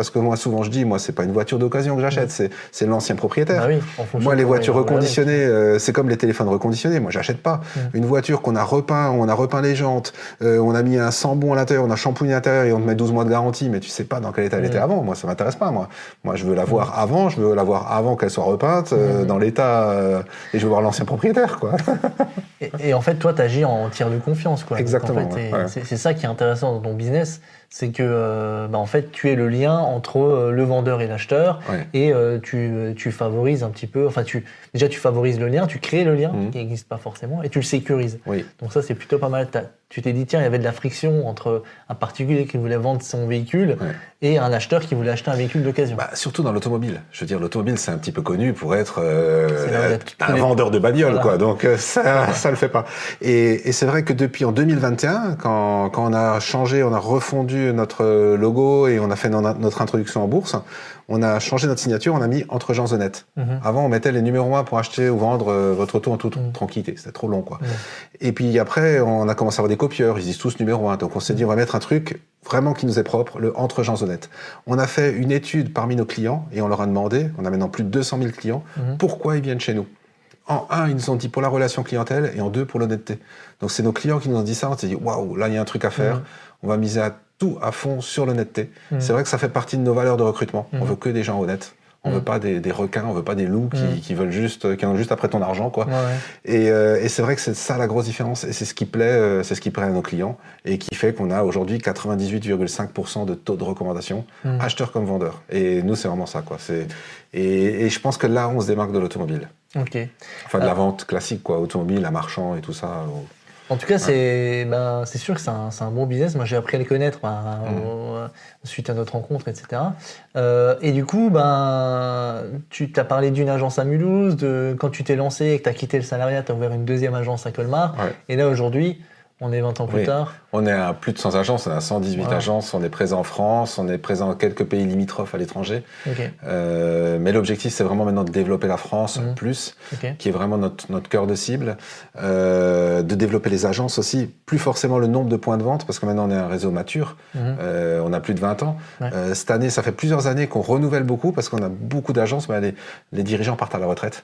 Parce que moi, souvent, je dis, moi, c'est pas une voiture d'occasion que j'achète, c'est l'ancien propriétaire. Bah oui, en fonction Moi, de les comment voitures ils vont regarder. reconditionnées, c'est comme les téléphones reconditionnés. Moi, j'achète pas. Une voiture qu'on a repeint, on a repeint les jantes, on a mis un sambon à l'intérieur, on a shampooiné à l'intérieur et on te met 12 mois de garantie, mais tu sais pas dans quel état elle était avant. Moi, ça m'intéresse pas, moi. Moi, je veux la voir avant, je veux la voir avant qu'elle soit repeinte, dans l'état, et je veux voir l'ancien propriétaire, quoi. Et en fait, toi, tu agis en tiers de confiance, quoi. Exactement. Donc, en fait, ouais. c'est ça qui est intéressant dans ton business, c'est que en fait, tu es le lien entre le vendeur et l'acheteur, Ouais. et tu favorises un petit peu. Enfin, déjà, tu favorises le lien, tu crées le lien qui n'existe pas forcément, et tu le sécurises. Oui. Donc ça, c'est plutôt pas mal. Tu t'es dit, tiens, il y avait de la friction entre un particulier qui voulait vendre son véhicule et un acheteur qui voulait acheter un véhicule d'occasion. Bah, surtout dans l'automobile. Je veux dire, l'automobile, c'est un petit peu connu pour être un vendeur de bagnole, voilà. quoi. Donc, ça le fait pas. Et c'est vrai que depuis en 2021, quand on a changé, on a refondu notre logo et on a fait notre introduction en bourse, on a changé notre signature, on a mis Entre gens honnêtes. Avant, on mettait les numéros 1 pour acheter ou vendre votre auto en toute tranquillité. C'était trop long, quoi. Et puis après, on a commencé à avoir des copieurs. Ils disent tous numéro 1. Donc on s'est dit, on va mettre un truc vraiment qui nous est propre, le Entre gens honnêtes. On a fait une étude parmi nos clients et on leur a demandé, on a maintenant plus de 200 000 clients, pourquoi ils viennent chez nous. En un, ils nous ont dit pour la relation clientèle et en deux, pour l'honnêteté. Donc c'est nos clients qui nous ont dit ça. On s'est dit, waouh, là, il y a un truc à faire. On va miser tout à fond sur l'honnêteté. C'est vrai que ça fait partie de nos valeurs de recrutement. On veut que des gens honnêtes. On veut pas des requins, on veut pas des loups qui veulent qui ont juste après ton argent, quoi. Et c'est vrai que c'est ça la grosse différence. Et c'est ce qui plaît à nos clients et qui fait qu'on a aujourd'hui 98,5% de taux de recommandation, acheteurs comme vendeurs. Et nous, c'est vraiment ça, quoi. Et je pense que là, on se démarque de l'automobile. Ok. Enfin, de la vente classique, quoi. Automobile, à marchand et tout ça. En tout cas, c'est sûr que c'est un bon business. Moi, j'ai appris à les connaître suite à notre rencontre, etc. Et du coup, tu t'as parlé d'une agence à Mulhouse, quand tu t'es lancé et que tu as quitté le salariat, tu as ouvert une deuxième agence à Colmar. Ouais. Et là, aujourd'hui, on est 20 ans plus tard. On est à plus de 100 agences, on a 118 agences, on est présent en France, on est présent dans quelques pays limitrophes à l'étranger. Mais l'objectif, c'est vraiment maintenant de développer la France plus, qui est vraiment notre cœur de cible, de développer les agences aussi, plus forcément le nombre de points de vente, parce que maintenant on est un réseau mature, on a plus de 20 ans. Cette année, ça fait plusieurs années qu'on renouvelle beaucoup, parce qu'on a beaucoup d'agences, mais les dirigeants partent à la retraite.